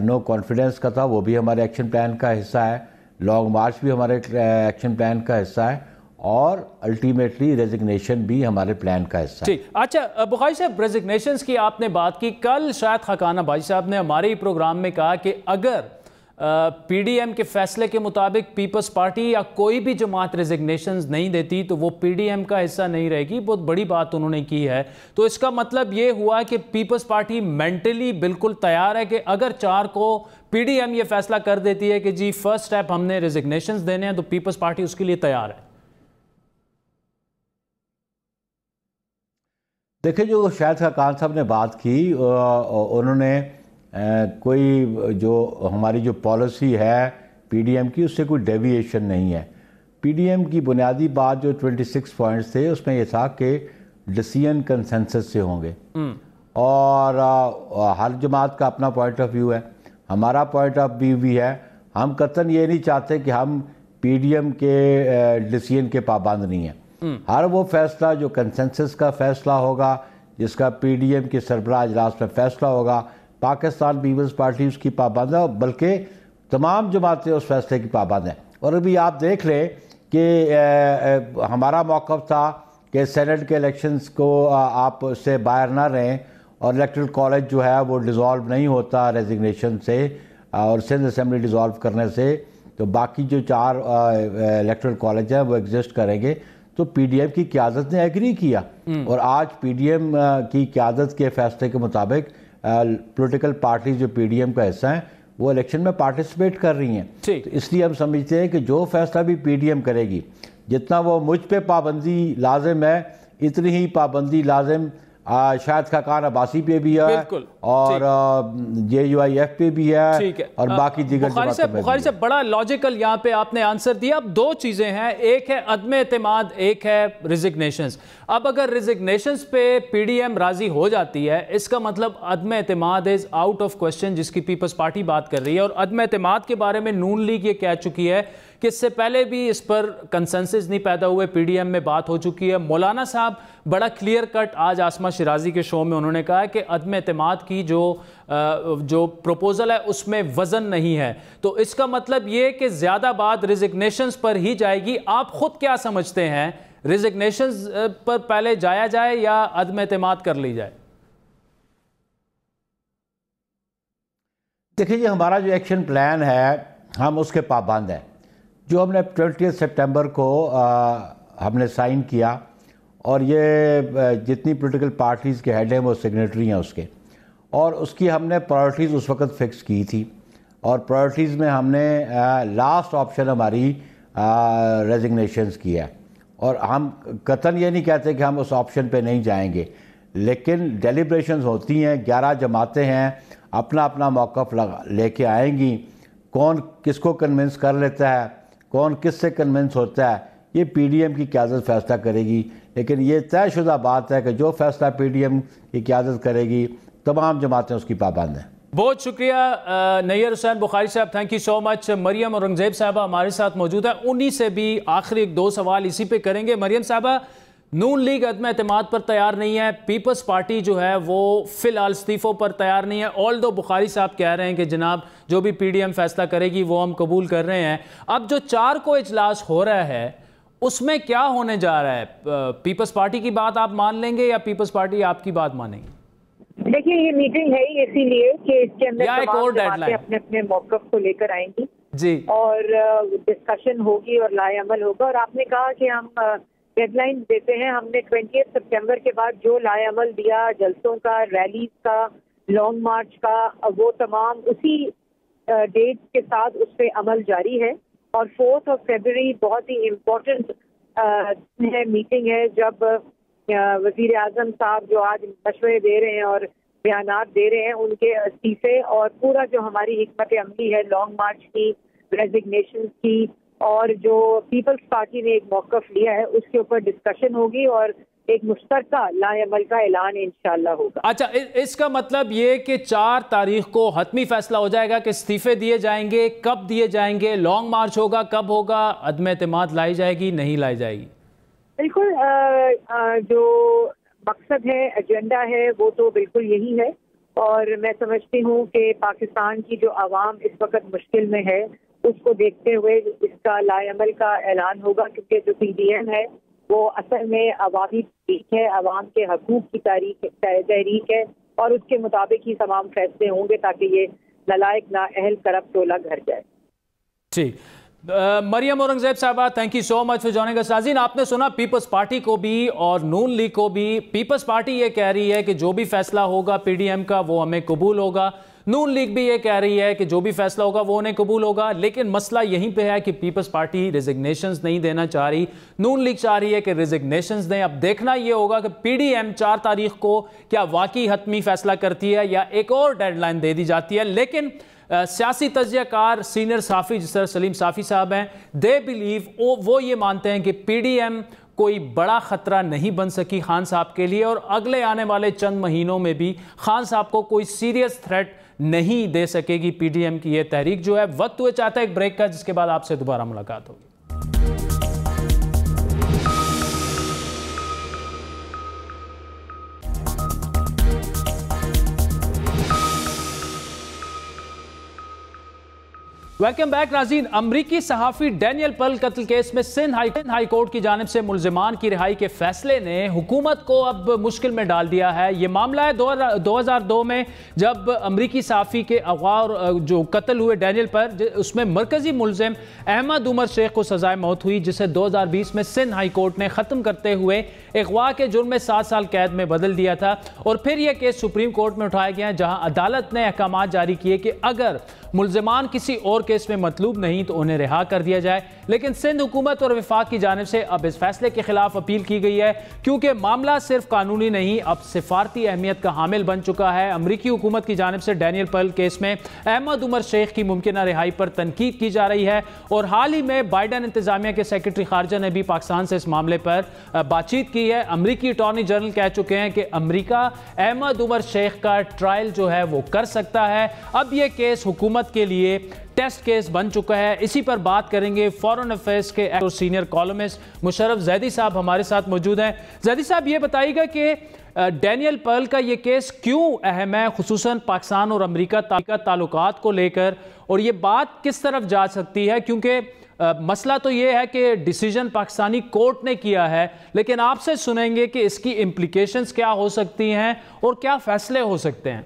H: نو کانفیڈنس کا تھا وہ بھی ہمارے ایکشن پلان کا حصہ ہے, لانگ مارچ بھی ہمارے ایکشن پلان کا حصہ ہے, اور الٹیمیٹلی ریزگنیشن بھی ہمارے پلان کا حصہ ہے.
A: اچھا بخاری صاحب, ریزگنیشنز کی آپ نے بات کی. کل شاید خاقان بھائی صاحب نے ہمارے ہی پروگرام میں کہا کہ اگر پی ڈی ایم کے فیصلے کے مطابق پیپلز پارٹی یا کوئی بھی جماعت ریزگنیشنز نہیں دیتی تو وہ پی ڈی ایم کا حصہ نہیں رہے گی. بہت بڑی بات انہوں نے کی ہے. تو اس کا مطلب یہ ہوا کہ پیپلز پارٹی مینٹلی بالکل تیار ہے کہ اگر 4 کو پی ڈی ایم یہ فیصلہ کر دیتی ہے کہ جی فرسٹ سٹیپ ہم نے ریزگنیشنز دینے ہیں تو پیپلز پارٹی اس کے لیے تیار ہے.
H: دیکھیں, جو شاید خاقان صاحب نے بات کی, انہوں نے کوئی جو ہماری جو پالیسی ہے پی ڈی ایم کی اس سے کوئی ڈیویشن نہیں ہے. پی ڈی ایم کی بنیادی بات جو 26 پوائنٹس تھے اس میں یہ تھا کہ ڈیسیژن کنسنسس سے ہوں گے, اور ہر جماعت کا اپنا پوائنٹ آف ویو ہے, ہمارا پوائنٹ آف ویو بھی ہے. ہم قطعاً یہ نہیں چاہتے کہ ہم پی ڈی ایم کے ڈیسیژن کے پابند نہیں ہیں. ہر وہ فیصلہ جو کنسنسس کا فیصلہ ہوگا, جس کا پی ڈی ایم کے سربراہ اجلاس میں فیصلہ ہوگا, پاکستان پیپلز پارٹی اس کی پابند ہے, بلکہ تمام جماعتیں اس فیصلے کی پابند ہیں. اور ابھی آپ دیکھ لیں کہ ہمارا موقف تھا کہ سینٹ کے الیکشنز کو آپ اس سے باہر نہ رہیں, اور الیکٹرل کالج جو ہے وہ ڈیزالو نہیں ہوتا ریزگنیشن سے اور سندھ اسمبلی ڈیزالو کرنے سے, تو باقی جو 4 الیکٹرل کالج ہیں وہ ایگزسٹ کریں گے. تو پی ڈی ایم کی قیادت نے ایگری کیا, اور آج پی ڈی ایم کی قیادت کے فیصلے کے مطابق پولیٹیکل پارٹیز جو پی ڈی ایم کا حصہ ہیں وہ الیکشن میں پارٹیسپیٹ کر رہی ہیں. تو اس لیے ہم سمجھتے ہیں کہ جو فیصلہ بھی پی ڈی ایم کرے گی, جتنا وہ مجھ پہ پابندی لازم ہے اتنی ہی پابندی لازم شاہد خاقان عباسی پہ بھی ہے اور JUIF پہ بھی ہے اور باقی دیگر جماعتوں پہ بھی ہے۔
A: بخاری صاحب بڑا لاجیکل یہاں پہ آپ نے آنسر دیا۔ اب دو چیزیں ہیں، ایک ہے عدم اعتماد، ایک ہے ریزگنیشنز۔ اب اگر ریزگنیشنز پہ PDM راضی ہو جاتی ہے، اس کا مطلب عدم اعتماد از آؤٹ آف کوسچن، جس کی پیپلز پارٹی بات کر رہی ہے۔ اور عدم اعتماد کے بارے میں نون لیگ یہ کہہ چکی ہے کہ اس سے پہلے بھی اس پر کنسنسس نہیں پیدا ہوئے، PDM میں بات ہو چکی ہے۔ مولانا صاحب بڑا کلیئر کٹ آج آسمہ شیرازی کے شو میں انہوں نے کہا کہ عدم اعتماد کی جو پروپوزل ہے اس میں وزن نہیں ہے، تو اس کا مطلب یہ کہ زیادہ بات ریزگنیشنز پر ہی جائے گی۔ آپ خود کیا سمجھتے ہیں، ریزگنیشنز پر پہلے جایا جائے یا عدم اعتماد کر لی جائے؟
H: دیکھیں جی، ہمارا جو ایکشن پلان ہے ہم اس کے پابند ہیں، جو ہم نے 20 سپٹمبر کو ہم نے سائن کیا، اور یہ جتنی پولیٹیکل پارٹیز کے ہیڈ ہیں وہ سگنیٹری ہیں اس کے، اور اس کی ہم نے پرائورٹیز اس وقت فکس کی تھی، اور پرائورٹیز میں ہم نے لاسٹ آپشن ہماری ریزگنیشنز کی ہے، اور ہم قطعاً یہ نہیں کہتے کہ ہم اس آپشن پہ نہیں جائیں گے، لیکن ڈیلیبریشنز ہوتی ہیں، 11 جماعتیں ہیں، اپنا اپنا موقف لے کے آئیں گی، کون کس کو کنونس کر لیتا ہے، کون کس سے کنونس ہوتا ہے، یہ PDM کی قیادت فیصلہ کرے گی۔ لیکن یہ طے شدہ بات ہے کہ جو فیصلہ PDM کی قیادت کرے گی تمام جماعتیں اس کی پابند ہیں۔
A: بہت شکریہ نیئر حسین بخاری صاحب، تھینک یو سو مچ۔ مریم اورنگزیب صاحبہ ہمارے ساتھ موجود ہے، انہی سے بھی آخری 2 سوال اسی پہ کریں گے۔ مریم صاحبہ، نون لیگ عدم اعتماد پر تیار نہیں ہے، پیپلز پارٹی جو ہے وہ فی الحال استعفوں پر تیار نہیں ہے، آلدو بخاری صاحب کہہ رہے ہیں کہ جناب جو بھی PDM فیصلہ کرے گی وہ ہم قبول کر رہے ہیں۔ اب جو 4 کو اجلاس ہو رہا ہے اس میں کیا ہونے جا رہا ہے؟ پیپلز پارٹی کی بات آپ مان لیں گے یا پیپلز پارٹی آپ کی بات مانیں گے؟
F: دیکھیے یہ میٹنگ ہے ہی اسی لیے کہ اس کے اندر تمام جماعتیں اپنے اپنے موقف کو لے کر آئیں گی
A: جی، اور
F: ڈسکشن ہوگی اور لائے عمل ہوگا۔ اور آپ نے کہا کہ ہم ڈیڈ لائن دیتے ہیں، ہم نے 20 سپٹمبر کے بعد جو لائے عمل دیا، جلسوں کا، ریلیز کا، لانگ مارچ کا، وہ تمام اسی ڈیٹ کے ساتھ اس پہ عمل جاری ہے۔ اور 4 فروری بہت ہی امپورٹنٹ میٹنگ ہے، جب وزیر اعظم صاحب جو آج مشورے دے رہے ہیں اور بیانات دے رہے ہیں، ان کے استعفے اور پورا جو ہماری حکمت عملی ہے لانگ مارچ کی، ریزگنیشن کی، اور جو پیپلز پارٹی نے ایک موقف لیا ہے اس کے اوپر ڈسکشن ہوگی اور ایک مشترکہ لائے عمل کا اعلان انشاءاللہ ہوگا۔
A: اچھا، اس کا مطلب یہ کہ 4 تاریخ کو حتمی فیصلہ ہو جائے گا کہ استعفے دیے جائیں گے، کب دیے جائیں گے، لانگ مارچ ہوگا، کب ہوگا، عدم اعتماد لائی جائے گی، نہیں لائی جائے گی؟
F: بالکل، جو مقصد ہے، ایجنڈا ہے، وہ تو بالکل یہی ہے، اور میں سمجھتی ہوں کہ پاکستان کی جو عوام اس وقت مشکل میں ہے اس کو دیکھتے ہوئے اس کا لائے عمل کا اعلان ہوگا، کیونکہ جو PDM ہے وہ اصل میں عوامی تحریک ہے، عوام کے حقوق کی تحریک ہے، اور اس کے مطابق ہی تمام فیصلے ہوں گے تاکہ یہ نالائق نااہل کرپٹ ٹولہ گھر جائے۔
A: ٹھیک، Maryam Aurangzeb Sahiba, thank you so much for joining us. ناظرین، آپ نے سنا پیپلز پارٹی کو بھی اور نون لیگ کو بھی۔ پیپلز پارٹی یہ کہہ رہی ہے کہ جو بھی فیصلہ ہوگا PDM کا وہ ہمیں قبول ہوگا، نون لیگ بھی یہ کہہ رہی ہے کہ جو بھی فیصلہ ہوگا وہ انہیں قبول ہوگا، لیکن مسئلہ یہیں پہ ہے کہ پیپلز پارٹی ریزگنیشنز نہیں دینا چاہ رہی، نون لیگ چاہ رہی ہے کہ ریزگنیشنز دیں۔ اب دیکھنا یہ ہوگا کہ PDM 4 تاریخ کو کیا واقعی حتمی فیصلہ کرتی ہے یا ایک اور ڈیڈ لائن دے دی جاتی ہے۔ لیکن سیاسی تجزیہ کار سینئر صحافی جس طرح سلیم صافی صاحب ہیں، دے بلیو، وہ یہ مانتے ہیں کہ PDM کوئی بڑا خطرہ نہیں بن سکی خان صاحب کے لیے، اور اگلے آنے والے چند مہینوں میں بھی خان صاحب کو کوئی سیریس تھریٹ نہیں دے سکے گی PDM کی یہ تحریک جو ہے۔ وقت ہوئے چاہتا ہے ایک بریک کا، جس کے بعد آپ سے دوبارہ ملاقات ہوگی۔ ویلکم بیک ناظرین۔ امریکی صحافی ڈینیل پل قتل کیس میں سندھ ہائی کورٹ کی جانب سے ملزمان کی رہائی کے فیصلے نے حکومت کو اب مشکل میں ڈال دیا ہے۔ یہ معاملہ ہے 2002 میں جب امریکی صحافی کے اغوا اور جو قتل ہوئے ڈینیل پر، اس میں مرکزی ملزم احمد عمر شیخ کو سزائے موت ہوئی، جسے 2020 میں سندھ ہائی کورٹ نے ختم کرتے ہوئے اغوا کے جرم میں 7 سال قید میں بدل دیا تھا۔ اور پھر یہ کیس سپریم کورٹ میں اٹھایا گیا، جہاں عدالت نے احکامات جاری کیے کہ اگر ملزمان کسی اور کیس میں مطلوب نہیں تو انہیں رہا کر دیا جائے، لیکن سندھ حکومت اور وفاق کی جانب سے اب اس فیصلے کے خلاف اپیل کی گئی ہے، کیونکہ معاملہ صرف قانونی نہیں اب سفارتی اہمیت کا حامل بن چکا ہے۔ امریکی حکومت کی جانب سے ڈینیل پرل کیس میں احمد عمر شیخ کی ممکنہ رہائی پر تنقید کی جا رہی ہے، اور حال ہی میں بائیڈن انتظامیہ کے سیکرٹری خارجہ نے بھی پاکستان سے اس معاملے پر بات چیت کی ہے۔ امریکی اٹارنی جنرل کہہ چکے ہیں کہ امریکہ احمد عمر شیخ کا ٹرائل جو ہے وہ کر سکتا ہے۔ اب یہ کیس حکومت کے لیے ٹیسٹ کیس بن چکا ہے۔ اسی پر بات کریں گے فورن افیئرز کے actor senior columnist Musharraf Zaidi صاحب ہمارے ساتھ موجود ہیں۔ زیدی صاحب یہ بتائیے گا کہ ڈینیل پرل کا یہ کیس کیوں اہم ہے، خصوصاً پاکستان اور امریکہ تعلقات کو لے کر، اور یہ بات کس طرف جا سکتی ہے؟ کیونکہ مسئلہ تو یہ ہے کہ ڈیسیجن پاکستانی کورٹ نے کیا ہے، لیکن آپ سے سنیں گے کہ اس کی امپلیکیشنز کیا ہو سکتی ہیں اور کیا فیصلے ہو سکتے ہیں۔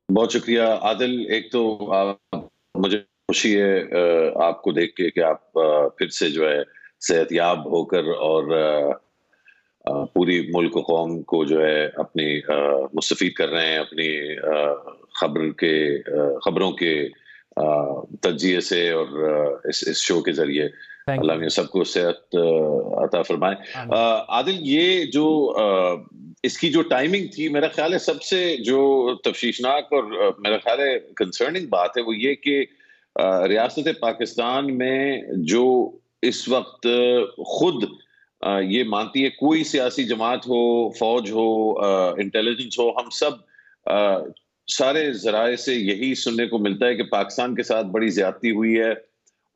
I: بہت شکریہ عادل۔ ایک تو مجھے خوشی ہے آپ کو دیکھ کے کہ آپ پھر سے جو ہے صحت یاب ہو کر اور پوری ملک و قوم کو جو ہے اپنی مستفید کر رہے ہیں اپنی خبروں کے تجزیے سے اور اس شو کے ذریعے۔ اللہ نے سب کو صحت عطا فرمائے۔ عادل، یہ جو اس کی جو ٹائمنگ تھی، میرا خیال ہے سب سے جو تفشیشناک اور میرا خیال ہے کنسرننگ بات ہے وہ یہ کہ ریاست پاکستان میں جو اس وقت خود یہ مانتی ہے، کوئی سیاسی جماعت ہو، فوج ہو، انٹیلیجنس ہو، ہم سب سارے ذرائع سے یہی سننے کو ملتا ہے کہ پاکستان کے ساتھ بڑی زیادتی ہوئی ہے،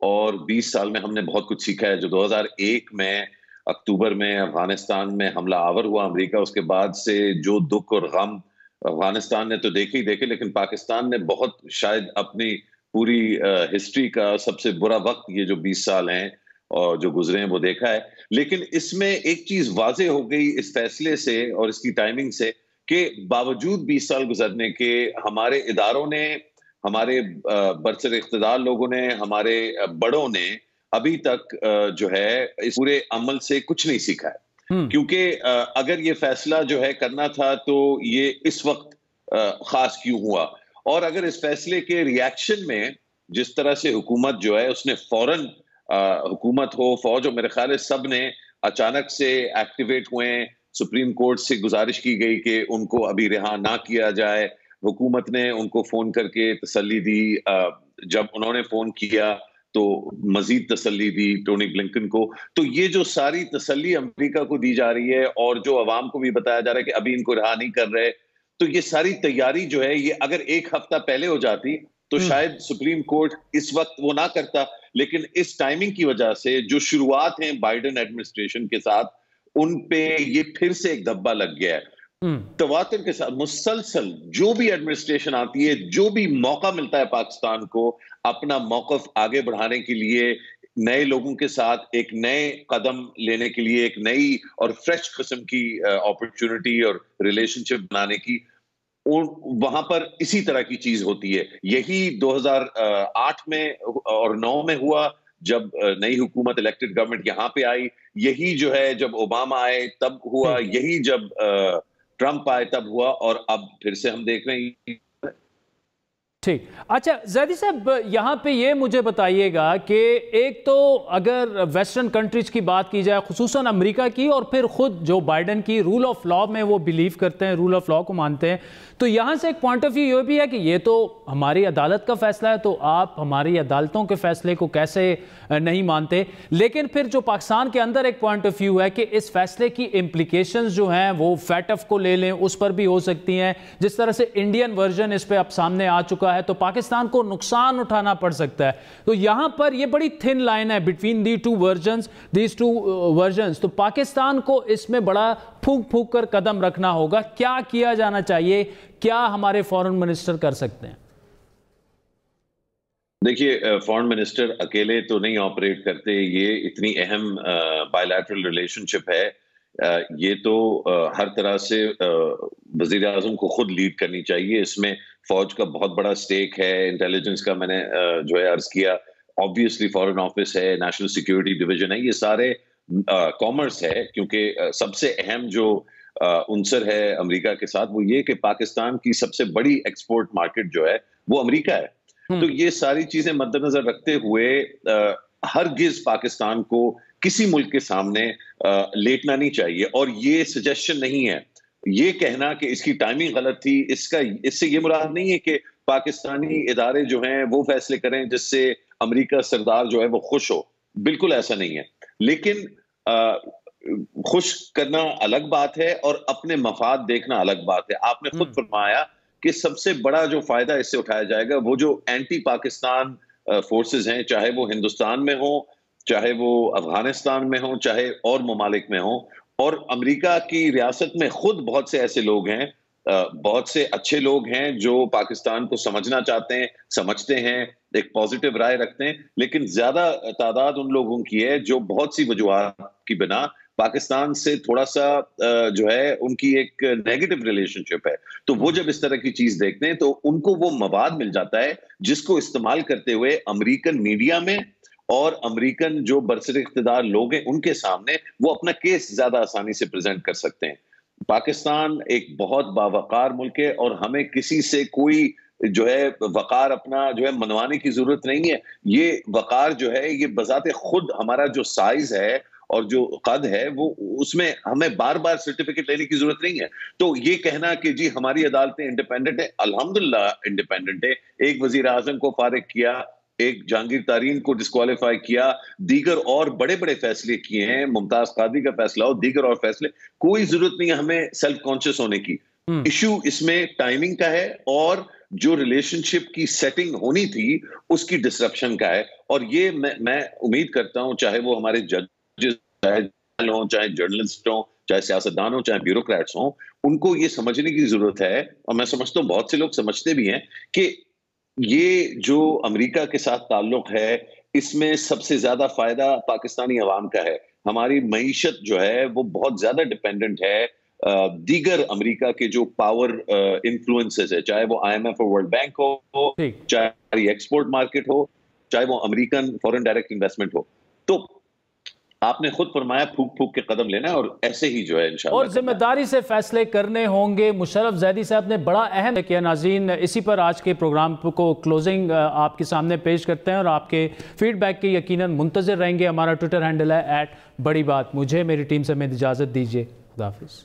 I: اور 20 سال میں ہم نے بہت کچھ سیکھا ہے۔ جو 2001 میں اکتوبر میں افغانستان میں حملہ آور ہوا امریکہ، اس کے بعد سے جو دکھ اور غم افغانستان نے تو دیکھے، لیکن پاکستان نے بہت شاید اپنی پوری ہسٹری کا سب سے برا وقت یہ جو 20 سال ہیں اور جو گزرے ہیں وہ دیکھا ہے۔ لیکن اس میں ایک چیز واضح ہو گئی اس فیصلے سے اور اس کی ٹائمنگ سے کہ باوجود 20 سال گزرنے کے ہمارے اداروں نے، ہمارے برسر اقتدار لوگوں نے، ہمارے بڑوں نے ابھی تک جو ہے اس پورے عمل سے کچھ نہیں سیکھا ہے۔ کیونکہ اگر یہ فیصلہ جو ہے کرنا تھا تو یہ اس وقت خاص کیوں ہوا، اور اگر اس فیصلے کے ریاکشن میں جس طرح سے حکومت جو ہے اس نے فوراً، حکومت ہو، فوج ہو، میرے خیال ہے سب نے اچانک سے ایکٹیویٹ ہوئے۔ سپریم کورٹ سے گزارش کی گئی کہ ان کو ابھی رہا نہ کیا جائے، حکومت نے ان کو فون کر کے تسلی دی، جب انہوں نے فون کیا تو مزید تسلی دی ٹونی بلنکن کو۔ تو یہ جو ساری تسلی امریکہ کو دی جا رہی ہے اور جو عوام کو بھی بتایا جا رہا ہے کہ ابھی ان کو رہا نہیں کر رہے، تو یہ ساری تیاری جو ہے یہ اگر ایک ہفتہ پہلے ہو جاتی تو شاید سپریم کورٹ اس وقت وہ نہ کرتا، لیکن اس ٹائمنگ کی وجہ سے جو شروعات ہیں بائیڈن ایڈمنسٹریشن کے ساتھ، ان پہ یہ پھر سے ایک دھبا لگ گیا ہے۔ تواتر کے ساتھ مسلسل جو بھی ایڈمنسٹریشن آتی ہے، جو بھی موقع ملتا ہے پاکستان کو اپنا موقف آگے بڑھانے کے لیے، نئے لوگوں کے ساتھ ایک نئے قدم لینے کے لیے، ایک نئی اور فریش قسم کی اپرچونٹی اور ریلیشن شپ بنانے کی، وہاں پر اسی طرح کی چیز ہوتی ہے۔ یہی 2008 میں اور 2009 میں ہوا جب نئی حکومت الیکٹڈ گورنمنٹ یہاں پہ آئی، یہی جو ہے جب اوباما آئے تب ہوا، یہی جب ٹرمپ آئے تب ہوا، اور اب پھر سے ہم دیکھ رہے ہیں۔
A: ٹھیک، اچھا زیدی صاحب یہاں پہ یہ مجھے بتائیے گا کہ ایک تو اگر ویسٹرن کنٹریز کی بات کی جائے، خصوصاً امریکہ کی، اور پھر خود جو بائیڈن کی رول آف لا میں وہ بلیو کرتے ہیں، رول آف لا کو مانتے ہیں، تو یہاں سے ایک پوائنٹ آف ویو یہ بھی ہے کہ یہ تو ہماری عدالت کا فیصلہ ہے، تو آپ ہماری عدالتوں کے فیصلے کو کیسے نہیں مانتے؟ لیکن پھر جو پاکستان کے اندر ایک پوائنٹ آف ویو ہے کہ اس فیصلے کی امپلیکیشنز جو ہیں وہ فیٹف کو لے لیں، اس پر بھی ہو سکتی ہیں، جس طرح سے انڈین ورژن اس پہ اب سامنے آ چکا ہے تو پاکستان کو نقصان اٹھانا پڑ سکتا ہے۔ تو یہاں پر یہ بڑی تھن لائن ہے بٹوین دیز ٹو ورژنز، تو پاکستان کو اس میں بڑا پھونک پھونک کر قدم رکھنا ہوگا۔ کیا کیا جانا چاہیے؟ کیا ہمارے فورن منسٹر کر سکتے ہیں؟
I: دیکھیے، فورن منسٹر اکیلے تو نہیں آپریٹ کرتے، یہ اتنی اہم بائیلیٹرل ریلیشن شپ ہے، یہ تو ہر طرح سے وزیر اعظم کو خود لیڈ کرنی چاہیے۔ اس میں فوج کا بہت بڑا سٹیک ہے، انٹیلیجنس کا میں نے جو ہے عرض کیا، آبویسلی فورن آفس ہے، نیشنل سیکیورٹی ڈویژن ہے، یہ سارے کامرس ہے، کیونکہ سب سے اہم جو عنصر ہے امریکہ کے ساتھ وہ یہ کہ پاکستان کی سب سے بڑی ایکسپورٹ مارکیٹ جو ہے وہ امریکہ ہے۔ تو یہ ساری چیزیں مد نظر رکھتے ہوئے ہرگز پاکستان کو کسی ملک کے سامنے لیٹنا نہیں چاہیے. اور یہ سجیشن نہیں ہے، یہ کہنا کہ اس کی ٹائمنگ غلط تھی، اس سے یہ مراد نہیں ہے کہ پاکستانی ادارے جو ہیں وہ فیصلے کریں جس سے امریکہ سردار جو ہے وہ خوش ہو. بالکل ایسا نہیں ہے. لیکن خوش کرنا الگ بات ہے اور اپنے مفاد دیکھنا الگ بات ہے. آپ نے خود فرمایا کہ سب سے بڑا جو فائدہ اس سے اٹھایا جائے گا وہ جو اینٹی پاکستان فورسز ہیں، چاہے وہ ہندوستان میں ہوں، چاہے وہ افغانستان میں ہوں، چاہے اور ممالک میں ہوں. اور امریکہ کی ریاست میں خود بہت سے ایسے لوگ ہیں، بہت سے اچھے لوگ ہیں جو پاکستان کو سمجھنا چاہتے ہیں، سمجھتے ہیں، ایک پازیٹیو رائے رکھتے ہیں. لیکن زیادہ تعداد ان لوگوں کی ہے جو بہت سی وجوہات کی بنا پاکستان سے تھوڑا سا جو ہے ان کی ایک نیگیٹو ریلیشن شپ ہے. تو وہ جب اس طرح کی چیز دیکھتے ہیں تو ان کو وہ مواد مل جاتا ہے جس کو استعمال کرتے ہوئے امریکن میڈیا میں اور امریکن جو برسر اقتدار لوگ ہیں ان کے سامنے وہ اپنا کیس زیادہ آسانی سے پریزنٹ کر سکتے ہیں. پاکستان ایک بہت باوقار ملک ہے اور ہمیں کسی سے کوئی جو ہے وقار اپنا جو ہے منوانے کی ضرورت نہیں ہے. یہ وقار جو ہے یہ بذات خود ہمارا جو سائز ہے اور جو قد ہے وہ اس میں ہمیں بار بار سرٹیفکیٹ لینے کی ضرورت نہیں ہے. تو یہ کہنا کہ جی ہماری عدالتیں انڈیپینڈنٹ ہیں، الحمدللہ انڈیپینڈنٹ ہے. ایک وزیر اعظم کو فارغ کیا، ایک جہانگیر تارین کو ڈسکوالیفائی کیا، دیگر اور بڑے بڑے فیصلے کیے ہیں، ممتاز قاضی کا فیصلہ ہو، دیگر اور فیصلے. کوئی ضرورت نہیں ہے ہمیں سیلف کانشیس ہونے کی. ایشو اس میں ٹائمنگ کا ہے اور جو ریلیشن شپ کی سیٹنگ ہونی تھی اس کی ڈسرپشن کا ہے. اور یہ میں امید کرتا ہوں چاہے وہ ہمارے ججز ہوں، چاہے جرنلسٹ ہوں، چاہے سیاستدان ہوں، چاہے بیوروکریٹس ہوں، ان کو یہ سمجھنے کی ضرورت ہے. اور میں سمجھتا ہوں بہت سے لوگ سمجھتے بھی ہیں کہ یہ جو امریکہ کے ساتھ تعلق ہے اس میں سب سے زیادہ فائدہ پاکستانی عوام کا ہے. ہماری معیشت جو ہے وہ بہت زیادہ ڈیپینڈنٹ ہے دیگر امریکہ کے جو پاور انفلوئنسز ہے، چاہے وہ IMF اور ورلڈ بینک ہو، چاہے ایکسپورٹ مارکیٹ ہو، چاہے وہ امریکن فورن ڈائریکٹ انویسٹمنٹ ہو. تو آپ نے خود فرمایا پھوک پھوک کے قدم لینا ہے اور ایسے ہی جو ہے انشاءاللہ
A: اور ذمہ داری سے فیصلے کرنے ہوں گے. مشرف زیدی صاحب نے بڑا اہم کیا. ناظرین اسی پر آج کے پروگرام کو کلوزنگ آپ کے سامنے پیش کرتے ہیں اور آپ کے فیڈ بیک کے یقیناً منتظر رہیں گے. ہمارا ٹویٹر ہینڈل ہے @بڑی بات. مجھے میری ٹیم سے اجازت دیجیے. خدا حافظ.